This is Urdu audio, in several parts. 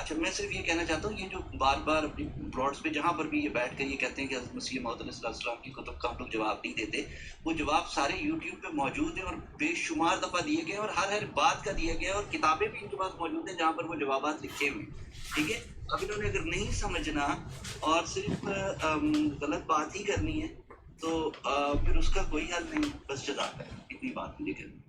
اچھا میں صرف یہ کہنا چاہتا ہوں، یہ جو بار بار اپنی پلاٹس پہ جہاں پر بھی یہ بیٹھ کر یہ کہتے ہیں کہ حضرت مسیح موعود علیہ السلام کی کتب کا ہم لوگ جواب نہیں دیتے، وہ جواب سارے یوٹیوب پہ موجود ہیں اور بے شمار دفعہ دیے گئے اور ہر بات کا دیا گیا، اور کتابیں بھی ان کے پاس موجود ہیں جہاں پر وہ جوابات لکھے ہوئے ہیں. ٹھیک ہے، اب انہوں نے اگر نہیں سمجھنا اور صرف غلط بات ہی کرنی ہے تو پھر اس کا کوئی حل نہیں، بس جزاک ہے، اتنی بات مجھے کرنی.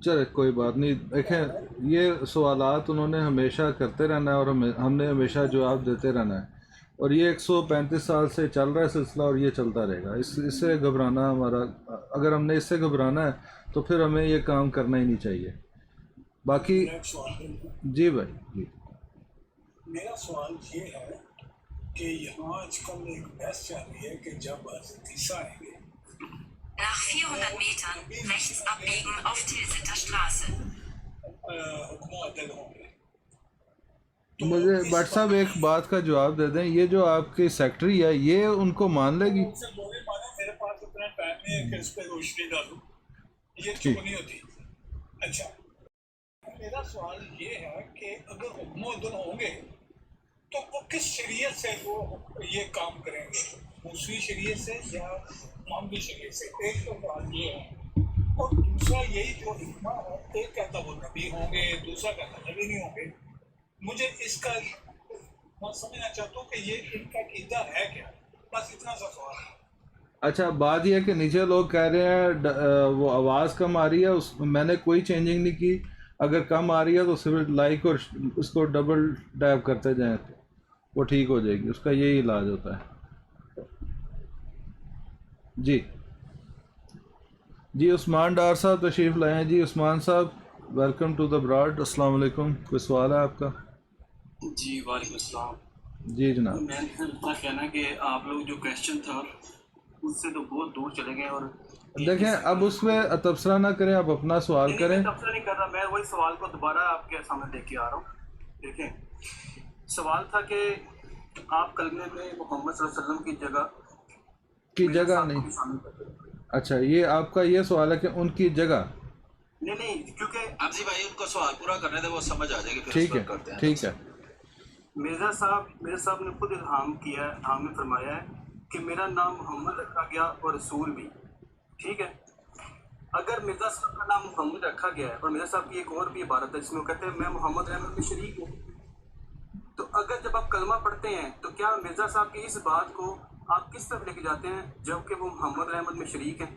چلے کوئی بات نہیں. دیکھیں یہ سوالات انہوں نے ہمیشہ کرتے رہنا ہے اور ہم نے ہمیشہ جواب دیتے رہنا ہے، اور یہ 135 سال سے چل رہا ہے سلسلہ اور یہ چلتا رہے گا. اس سے گھبرانا ہمارا، اگر ہم نے اس سے گھبرانا ہے تو پھر ہمیں یہ کام کرنا ہی نہیں چاہیے. باقی جی بھائی جی. میرا سوال یہ ہے کہ یہاں آج کل ایک بحث چل رہی ہے کہ جب حضرت عیسیٰ آئیں گے Nach 400 Metern rechts abbiegen auf Tilsiter Straße. حکم و عدل ہوں گے. مجھے بٹ صاحب ایک بات کا جواب دے دیں، یہ جو آپ کی سیکٹری ہے یہ ان کو مان لے گی؟ سے بولے مانا میرے پاس اتنا ٹائم نہیں ہے کہ اس پہ روشنی ڈالوں، یہ چپ نہیں ہوتی. اچھا میرا سوال یہ ہے کہ اگر حکم و عدل ہوں گے تو وہ کس شریعت سے وہ یہ کام کریں گے، موسوی شریعت سے یا محمدی شریعت سے؟ ایک تو سوال یہ ہے، اور دوسرا یہی جو حکمہ ہے، ایک کہتا وہ نبی ہوں گے، دوسرا کہتا نبی نہیں ہوں گے. مجھے اس کا میں سمجھنا چاہتا ہوں کہ یہ ان کا عقیدہ ہے کیا، بس اتنا سا سوال ہے. اچھا بات یہ ہے کہ نیچے لوگ کہہ رہے ہیں وہ آواز کم آ رہی ہے، میں نے کوئی چینجنگ نہیں کی. اگر کم آ رہی ہے تو صرف لائک اور اس کو ڈبل ٹیپ کرتے جائیں تو وہ ٹھیک ہو جائے گی، اس کا یہی علاج ہوتا ہے. جی جی عثمان ڈار صاحب تشریف لائے ہیں. جی عثمان صاحب ویلکم ٹو دا براڈ. السلام علیکم. کوئی سوال ہے آپ کا؟ جی وعلیکم السلام. جی جناب. میں اتنا کہنا کہ آپ لوگ جو کویشچن تھا اس سے تو بہت دور چلے گئے، اور دیکھیں اب اس میں تبصرہ نہ کریں، آپ اپنا سوال کریں. میں تبصرہ نہیں کر رہا، میں وہی سوال کو دوبارہ آپ کے سامنے لے کے آ رہا ہوں. دیکھیں سوال تھا کہ آپ کلمے میں محمد صلی اللہ علیہ وسلم کی جگہ نہیں. اچھا یہ آپ کا یہ سوال ہے کہ ان کی جگہ نہیں، کیونکہ اب جی بھائی ان کو سوال پورا کرنے دے، وہ سمجھ آ جائے گی، پھر ٹھیک اس ہے پر کرتے ہیں. ٹھیک ہے. مرزا صاحب نے خود الہام میں فرمایا ہے کہ میرا نام محمد رکھا گیا اور رسول بھی. ٹھیک ہے، اگر مرزا صاحب کا نام محمد رکھا گیا ہے اور مرزا صاحب کی ایک اور بھی عبارت ہے جس میں وہ کہتے ہیں میں محمد احمد میں شریک ہوں، تو اگر جب آپ کلمہ پڑھتے ہیں تو کیا مرزا صاحب کی اس بات کو آپ کس طرف لے کے جاتے ہیں جب کہ وہ محمد احمد میں شریک ہیں؟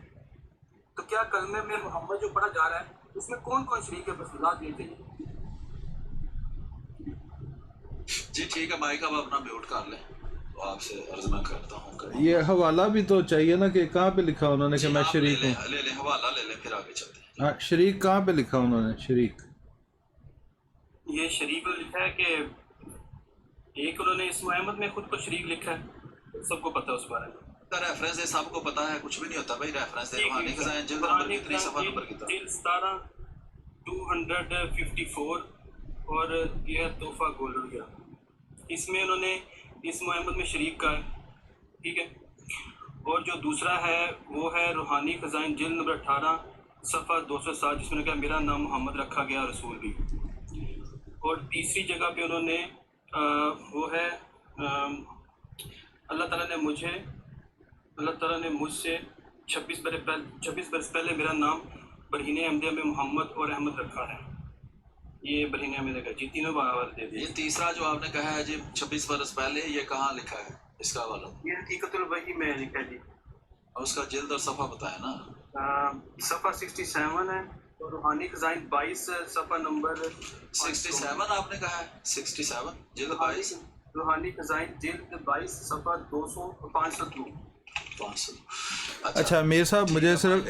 تو کیا کلمے میں محمد جو پڑھا جا رہا ہے اس میں کون کون شریک ہے؟ بس بتا دیے چاہیے. جی ٹھیک ہے، مائک اب اپنا میوٹ کر لیں. تو آپ سے عرض میں کرتا ہوں کہ یہ حوالہ بھی تو چاہیے نا کہ کہاں پہ لکھا انہوں نے کہ میں شریک ہوں. لے لیں حوالہ لے لیں، پھر آگے چلتے ہیں. ہاں شریک کہاں پہ لکھا انہوں نے؟ شریک یہ شریک لکھا ہے کہ ایک انہوں نے اسم احمد میں خود کو شریک لکھا ہے، سب کو پتہ ہے اس بارے میں. ریفرنس ہے، سب کو پتہ ہے، کچھ بھی نہیں ہوتا بھائی. ریفرنس ہے روحانی خزائن جلد نمبر کتنی، صفحہ نمبر کتنا؟ جلد 17 254، اور یہ تحفہ گولڈیا. اس میں انہوں نے اسم احمد میں شریک کا ہے. ٹھیک ہے، اور جو دوسرا ہے وہ ہے روحانی خزائن جلد نمبر 18 صفحہ 207، جس میں کہا میرا نام محمد رکھا گیا رسول بھی. اور تیسری جگہ پہ انہوں نے وہ ہے اللہ تعالیٰ نے مجھ سے 26 برس پہلے میرا نام برہین احمدیہ میں محمد اور احمد رکھا ہے. یہ برہین احمدیہ کا جی تینوں بار دے دیا. یہ تیسرا جو آپ نے کہا ہے جی 26 برس پہلے، یہ کہاں لکھا ہے اس کا حوالہ؟ یہ حقیقت الوحی میں لکھا ہے جی. اور اس کا جلد اور صفحہ بتایا نا. صفحہ 67 ہے، اور روحانی خزائن 22 صفحہ نمبر 67 آپ نے کہا ہے؟ 67 جلد 22 روحانی خزائن جلد 22 صفحہ 502. اچھا میر صاحب مجھے صرف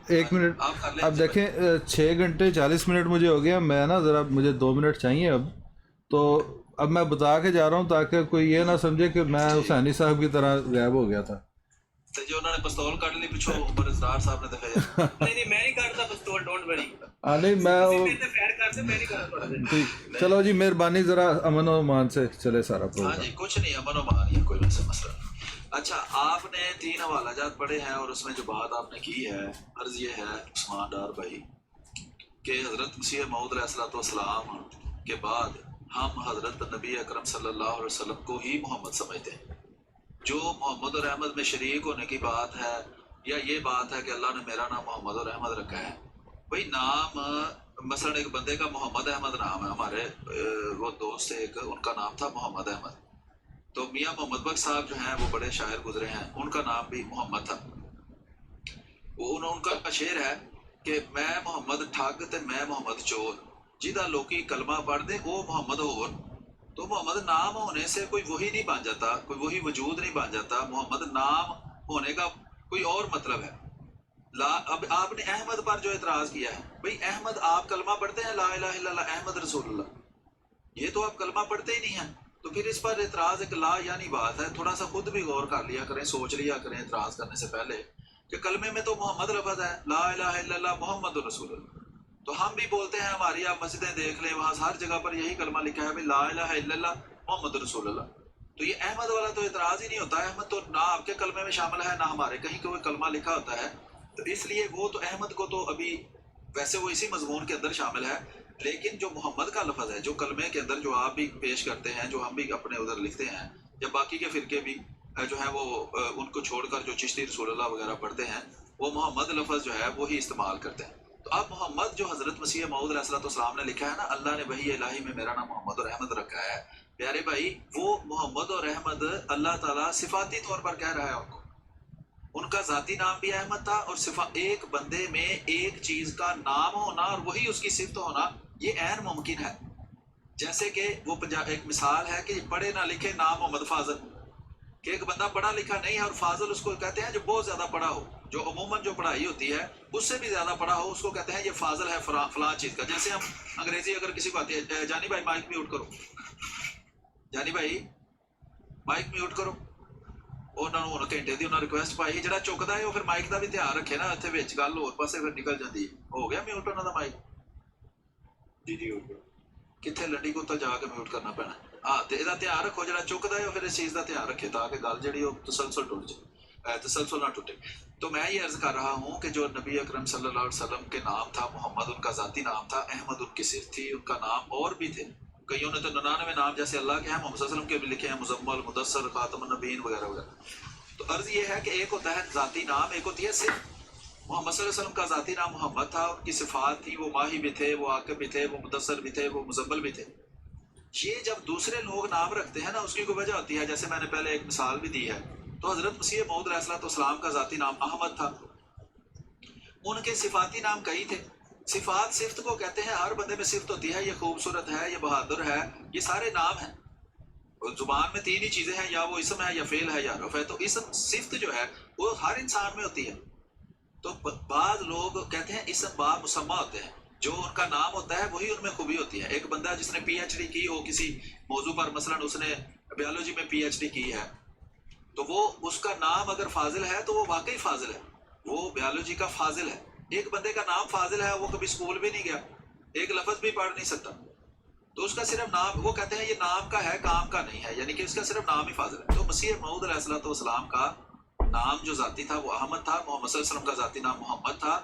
ایک منٹ. اب دیکھیں 6 گھنٹے 40 منٹ مجھے ہو گیا، میں نا ذرا مجھے 2 منٹ چاہیے اب. تو اب میں بتا کے جا رہا ہوں تاکہ کوئی یہ نہ سمجھے کہ میں حسینی صاحب کی طرح غائب ہو گیا تھا. جو انہوں نے پستول کاٹ لی پیچھو عمر اظہار صاحب نے دکھایا. نہیں میں نہیں کاٹتا پستول، ڈونٹ وری. نہیں میں چلو جی مہربانی، ذرا امن و امان سے چلے سارا ہاں پروگرام. جی کچھ نہیں، امن و امان ہی ہے، کوئی ویسے مسئلہ نہیں. اچھا آپ نے 3 حوالہ جات پڑھے ہیں، اور اس میں جو بات آپ نے کی ہے، عرض یہ ہے عثمان ڈار بھائی کہ حضرت مسیح موعود علیہ السلام کے بعد ہم حضرت نبی اکرم صلی اللہ علیہ وسلم کو ہی محمد سمجھتے ہیں. جو محمد اور احمد میں شریک ہونے کی بات ہے یا یہ بات ہے کہ اللہ نے میرا نام محمد اور احمد رکھا ہے، بھائی نام مثلا ایک بندے کا محمد احمد نام ہے، ہمارے وہ دوست ایک ان کا نام تھا محمد احمد، تو میاں محمد بخش صاحب جو ہیں وہ بڑے شاعر گزرے ہیں، ان کا نام بھی محمد تھا. وہ ان کا شعر ہے کہ میں محمد ٹھگ تے میں محمد چور، جہاں لوکی کلمہ پڑھ دے وہ محمد ہور. تو محمد نام ہونے سے کوئی وہی نہیں بن جاتا، کوئی وہی وجود نہیں بن جاتا. محمد نام ہونے کا کوئی اور مطلب ہے. اب آپ نے احمد پر جو اعتراض کیا ہے، بھئی احمد آپ کلمہ پڑھتے ہیں لا الہ الا اللہ احمد رسول اللہ، یہ تو آپ کلمہ پڑھتے ہی نہیں ہیں، تو پھر اس پر اعتراض ایک لا یعنی بات ہے. تھوڑا سا خود بھی غور کر لیا کریں، سوچ لیا کریں اعتراض کرنے سے پہلے کہ کلمے میں تو محمد لفظ ہے، لا الہ الا اللہ محمد رسول اللہ. تو ہم بھی بولتے ہیں، ہماری آپ مسجدیں دیکھ لیں وہاں ہر جگہ پر یہی کلمہ لکھا ہے لا الہ الا اللہ محمد رسول اللہ. تو یہ احمد والا تو اعتراض ہی نہیں ہوتا. احمد تو نہ آپ کے کلمے میں شامل ہے نہ ہمارے کہیں کوئی کلمہ لکھا ہوتا ہے، تو اس لیے وہ تو احمد کو تو ابھی ویسے وہ اسی مضمون کے اندر شامل ہے. لیکن جو محمد کا لفظ ہے جو کلمے کے اندر جو آپ بھی پیش کرتے ہیں، جو ہم بھی اپنے ادھر لکھتے ہیں، یا باقی کے فرقے بھی جو ہے وہ ان کو چھوڑ کر جو چشتی رسول اللہ وغیرہ پڑھتے ہیں، وہ محمد لفظ جو ہے وہی استعمال کرتے ہیں. تو اب محمد جو حضرت مسیح موعود علیہ السلام نے لکھا ہے نا، اللہ نے وحی الہی میں میرا نام محمد اور احمد رکھا ہے، پیارے بھائی وہ محمد اور احمد اللہ تعالیٰ صفاتی طور پر کہہ رہا ہے ان کو. ان کا ذاتی نام بھی احمد تھا، اور ایک بندے میں ایک چیز کا نام ہونا اور وہی اس کی صفت ہونا یہ عین ممکن ہے. جیسے کہ وہ ایک مثال ہے کہ پڑھے نہ لکھے نام محمد فاضل، کہ ایک بندہ پڑھا لکھا نہیں ہے اور فاضل اس کو کہتے ہیں جو بہت زیادہ پڑھا ہو، جو عموماً جو پڑھائی ہوتی ہے اس سے بھی زیادہ پڑھا ہو، اس کو کہتے ہیں یہ فاضل ہے فلاں چیز کا. جیسے ہم انگریزی اگر کسی کو آتی ہے، جانی بھائی مائک میوٹ کرو، جانی بھائی مائک میوٹ کرو. انہوں نے گھنٹے کی انہوں ریکویسٹ پائی، جڑا چکتا ہے وہ پھر مائک کا بھی دھیان رکھے نا، اتنے بچ گل ہور پاسے پھر نکل جاتی ہے. ہو گیا میوٹ انہوں کا مائک؟ جی جی ہو گیا. کتنے لڈی کو تو جا کے میوٹ کرنا پینا. ہاں تو یہ دھیان رکھو، جڑا چکتا ہے وہ پھر اس چیز کا دھیان رکھے تاکہ گل جہی وہ تسلسل ٹوٹ جائے، تسلسل نہ ٹوٹے. تو میں یہ عرض کر رہا ہوں کہ جو نبی اکرم صلی اللہ علیہ وسلم کے نام تھا محمد، ان کا ذاتی نام تھا، احمد ان کی صفت تھی. ان کا نام اور بھی تھے، کئیوں نے تو 99 نام جیسے اللہ کے ہیں، محمد صلی اللہ علیہ وسلم کے بھی لکھے ہیں، مزمل، مدثر، خاتم النبیین وغیرہ وغیرہ. تو عرض یہ ہے کہ ایک ہوتا ہے ذاتی نام، ایک ہوتی ہے صفت. محمد صلی اللہ علیہ وسلم کا ذاتی نام محمد تھا، ان کی صفات تھی، وہ ماہی بھی تھے، وہ عاقب بھی تھے، وہ مدثر بھی تھے، وہ مزمل بھی تھے. یہ جب دوسرے لوگ نام رکھتے ہیں نا، اس کی کوئی وجہ ہوتی ہے. جیسے میں نے پہلے ایک مثال بھی دی ہے، تو حضرت مسیح موعود علیہ السلام کا ذاتی نام احمد تھا. ان کے صفاتی نام کئی تھے. صفات صفت کو کہتے ہیں، ہر بندے میں صفت ہوتی ہے، یہ خوبصورت ہے، یہ بہادر ہے، یہ سارے نام ہیں. زبان میں تین ہی چیزیں ہیں، یا وہ اسم ہے، یا فعل ہے، یا رف ہے. تو اسم صفت جو ہے وہ ہر انسان میں ہوتی ہے. تو بعض لوگ کہتے ہیں اسم با مسمى ہوتے ہیں، جو ان کا نام ہوتا ہے وہی ان میں خوبی ہوتی ہے. ایک بندہ جس نے پی ایچ ڈی کی ہو کسی موضوع پر، مثلا اس نے بیولوجی میں پی ایچ ڈی کی ہے، تو وہ اس کا نام اگر فاضل ہے تو وہ واقعی فاضل ہے، وہ بیولوجی کا فاضل ہے. ایک بندے کا نام فاضل ہے، وہ کبھی اسکول بھی نہیں گیا، ایک لفظ بھی پڑھ نہیں سکتا، تو اس کا صرف نام، وہ کہتے ہیں یہ نام کا ہے کام کا نہیں ہے، یعنی کہ اس کا صرف نام ہی فاضل ہے. تو مسیح موعود علیہ السلام کا نام جو ذاتی تھا وہ احمد تھا. محمد صلی اللہ علیہ وسلم کا ذاتی نام محمد تھا،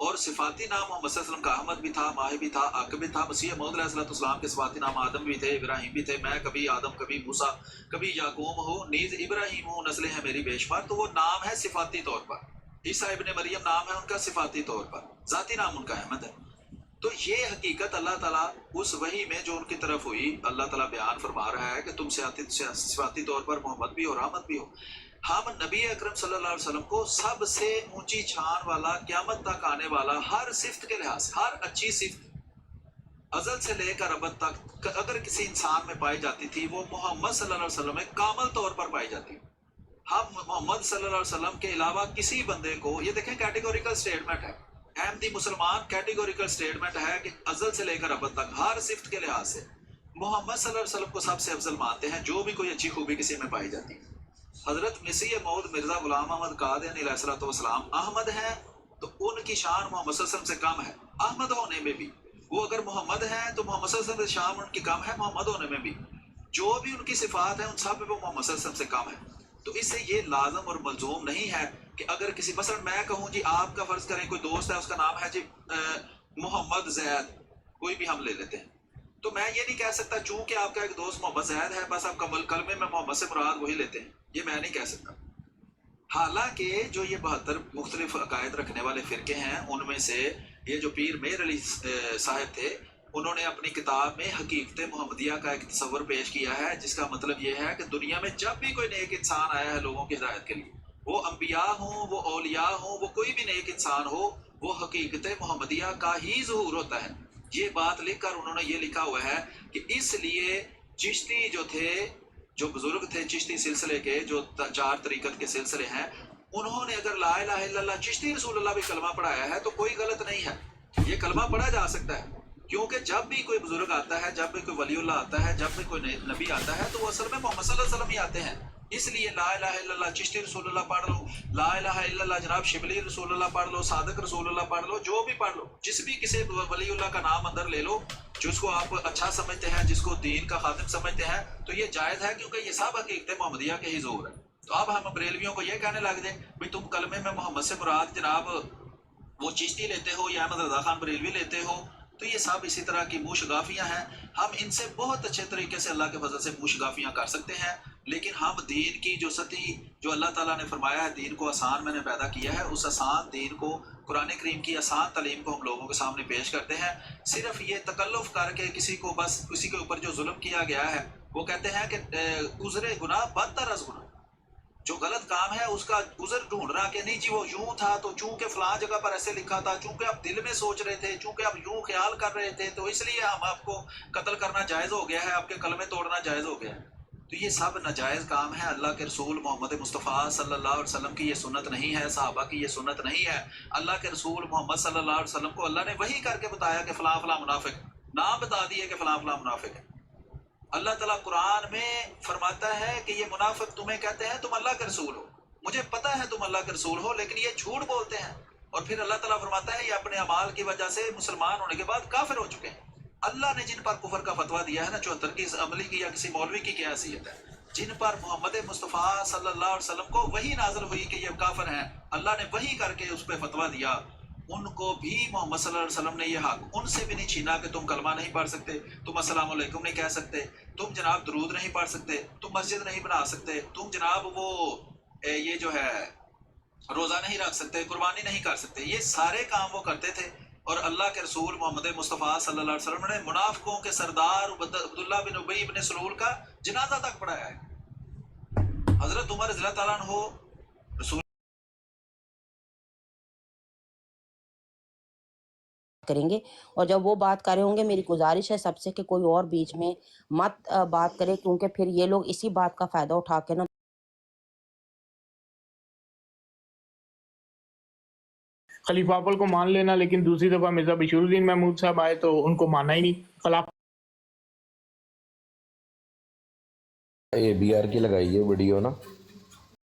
اور صفاتی نام محمد صلی اللہ علیہ وسلم کا احمد بھی تھا، ماہی بھی تھا، عاقب بھی تھا. مسیح موعود علیہ السلام کے صفاتی نام آدم بھی تھے، ابراہیم بھی تھے. میں کبھی آدم، کبھی موسیٰ، کبھی یعقوب ہوں، نیز ابراہیم ہوں، نسلیں ہیں میری بے شمار. تو وہ نام ہے صفاتی طور پر. عیسیٰ ابن مریم نام ہے ان کا صفاتی طور پر، ذاتی نام ان کا احمد ہے. تو یہ حقیقت اللہ تعالیٰ اس وحی میں جو ان کی طرف ہوئی، اللہ تعالیٰ بیان فرما رہا ہے کہ تم صفاتی طور پر محمد بھی اور احمد بھی ہو. ہم نبی اکرم صلی اللہ علیہ وسلم کو سب سے اونچی چھان والا، قیامت تک آنے والا، ہر صفت کے لحاظ سے، ہر اچھی صفت ازل سے لے کر ابد تک اگر کسی انسان میں پائی جاتی تھی، وہ محمد صلی اللہ علیہ وسلم میں کامل طور پر پائی جاتی. ہم محمد صلی اللہ علیہ وسلم کے علاوہ کسی بندے کو، یہ دیکھیں کیٹیگوریکل سٹیٹمنٹ ہے، احمدی مسلمان کیٹیگوریکل سٹیٹمنٹ ہے کہ ازل سے لے کر ابد تک ہر صفت کے لحاظ سے محمد صلی اللہ علیہ وسلم کو سب سے افضل مانتے ہیں، جو بھی کوئی اچھی خوبی کسی میں پائی جاتی ہے. حضرت مسیح موعود مرزا غلام احمد قادیانی علیہ السلام احمد ہیں، تو ان کی شان محمد صلی اللہ علیہ وسلم سے کم ہے احمد ہونے میں بھی. وہ اگر محمد ہیں تو محمد صلی اللہ علیہ وسلم سے شان ان کی کم ہے محمد ہونے میں بھی. جو بھی ان کی صفات ہیں ان سب میں وہ محمد صلی اللہ علیہ وسلم سے کم ہے. تو اس سے یہ لازم اور ملزوم نہیں ہے کہ اگر کسی، مثلا میں کہوں جی آپ کا فرض کریں کوئی دوست ہے، اس کا نام ہے جی محمد زید، کوئی بھی ہم لے لیتے ہیں، تو میں یہ نہیں کہہ سکتا چونکہ آپ کا ایک دوست محمد زید ہے بس آپ کلمے میں محمد سے مراد وہی لیتے ہیں، یہ میں نہیں کہہ سکتا۔ حالانکہ جو یہ 72 مختلف عقائد رکھنے والے فرقے ہیں ان میں سے یہ جو پیر میر علی صاحب تھے انہوں نے اپنی کتاب میں حقیقت محمدیہ کا ایک تصور پیش کیا ہے، جس کا مطلب یہ ہے کہ دنیا میں جب بھی کوئی نیک انسان آیا ہے لوگوں کی ہدایت کے لیے، وہ انبیاء ہوں، وہ اولیاء ہوں، وہ کوئی بھی نیک انسان ہو، وہ حقیقت محمدیہ کا ہی ظہور ہوتا ہے۔ یہ بات لکھ کر انہوں نے یہ لکھا ہوا ہے کہ اس لیے چشتی جو تھے، جو بزرگ تھے چشتی سلسلے کے، جو 4 طریقت کے سلسلے ہیں، انہوں نے اگر لا الہ الا اللہ چشتی رسول اللہ بھی کلمہ پڑھایا ہے تو کوئی غلط نہیں ہے، یہ کلمہ پڑھا جا سکتا ہے، کیونکہ جب بھی کوئی بزرگ آتا ہے، جب بھی کوئی ولی اللہ آتا ہے، جب بھی کوئی نبی آتا ہے تو وہ اصل میں محمد صلی اللہ علیہ وسلم ہی آتے ہیں۔ اس لیے لا الہ الا اللہ چشتی رسول اللہ پڑھ لو، لا الہ الا اللہ جناب شبلی رسول اللہ پڑھ لو، صادق رسول اللہ پڑھ لو، جو بھی پڑھ لو، جس بھی کسی ولی اللہ کا نام اندر لے لو جس کو آپ اچھا سمجھتے ہیں، جس کو دین کا خاتم سمجھتے ہیں، تو یہ جائز ہے کیونکہ یہ سب حقیقت محمدیہ کے ہی زور ہے۔ تو اب ہم بریلویوں کو یہ کہنے لگ دیں بھئی تم کلمے میں محمد سے مراد جناب وہ چشتی لیتے ہو یا احمد رضا خان بریلوی لیتے ہو، تو یہ سب اسی طرح کی منہ شگافیاں ہیں۔ ہم ان سے بہت اچھے طریقے سے اللہ کے فضل سے منہ شگافیاں کر سکتے ہیں، لیکن ہم دین کی جو سطحی جو اللہ تعالیٰ نے فرمایا ہے دین کو آسان میں نے پیدا کیا ہے، اس آسان دین کو، قرآن کریم کی آسان تعلیم کو ہم لوگوں کے سامنے پیش کرتے ہیں۔ صرف یہ تکلف کر کے کسی کو بس کسی کے اوپر جو ظلم کیا گیا ہے وہ کہتے ہیں کہ عذر گناہ بدتر از گناہ، جو غلط کام ہے اس کا عذر ڈھونڈنا کہ نہیں جی وہ یوں تھا تو چونکہ فلاں جگہ پر ایسے لکھا تھا، چونکہ آپ دل میں سوچ رہے تھے، چونکہ آپ یوں خیال کر رہے تھے تو اس لیے ہم آپ کو قتل کرنا جائز ہو گیا ہے، آپ کے کلمے توڑنا جائز ہو گیا ہے۔ تو یہ سب ناجائز کام ہے، اللہ کے رسول محمد مصطفیٰ صلی اللہ علیہ وسلم کی یہ سنت نہیں ہے، صحابہ کی یہ سنت نہیں ہے۔ اللہ کے رسول محمد صلی اللہ علیہ وسلم کو اللہ نے وحی کر کے بتایا کہ فلاں فلاں منافق، نام بتا دیے کہ فلاں فلاں منافق ہے۔ اللہ تعالیٰ قرآن میں فرماتا ہے کہ یہ منافق تمہیں کہتے ہیں تم اللہ کے رسول ہو، مجھے پتا ہے تم اللہ کے رسول ہو لیکن یہ جھوٹ بولتے ہیں، اور پھر اللہ تعالیٰ فرماتا ہے یہ اپنے اعمال کی وجہ سے مسلمان ہونے کے بعد کافر ہو چکے ہیں۔ اللہ نے جن پر کفر کا فتویٰ دیا ہے نا 74 کی عملی کی یا کسی مولوی کی کیا حیثیت ہے، جن پر محمد مصطفیٰ صلی اللہ علیہ وسلم کو وہی نازل ہوئی کہ یہ کافر ہیں، اللہ نے وہی کر کے اس پہ فتویٰ دیا، ان کو بھی محمد صلی اللہ علیہ وسلم نے یہ حق ان سے بھی نہیں چھینا کہ تم کلمہ نہیں پڑھ سکتے، تم السلام علیکم نہیں کہہ سکتے، تم جناب درود نہیں پڑھ سکتے، تم مسجد نہیں بنا سکتے، تم جناب وہ یہ جو ہے روزہ نہیں رکھ سکتے، قربانی نہیں کر سکتے۔ یہ سارے کام وہ کرتے تھے، اور اللہ کے رسول محمد مصطفیٰ صلی اللہ علیہ وسلم نے منافقوں کے سردار عبداللہ بن ابی بن سلول کا جنازہ تک پڑھایا ہے۔ حضرت عمر رضی اللہ تعالیٰ عنہ رسول کریں گے، اور جب وہ بات کر رہے ہوں گے میری گزارش ہے سب سے کہ کوئی اور بیچ میں مت بات کرے، کیونکہ پھر یہ لوگ اسی بات کا فائدہ اٹھا کے نا خلیفہ اول کو مان لینا، لیکن دوسری دفعہ مرزا بشیر الدین محمود صاحب آئے تو ان کو ماننا ہی نہیں۔ خلاف یہ بی آر کی لگائی ہے ویڈیو نا۔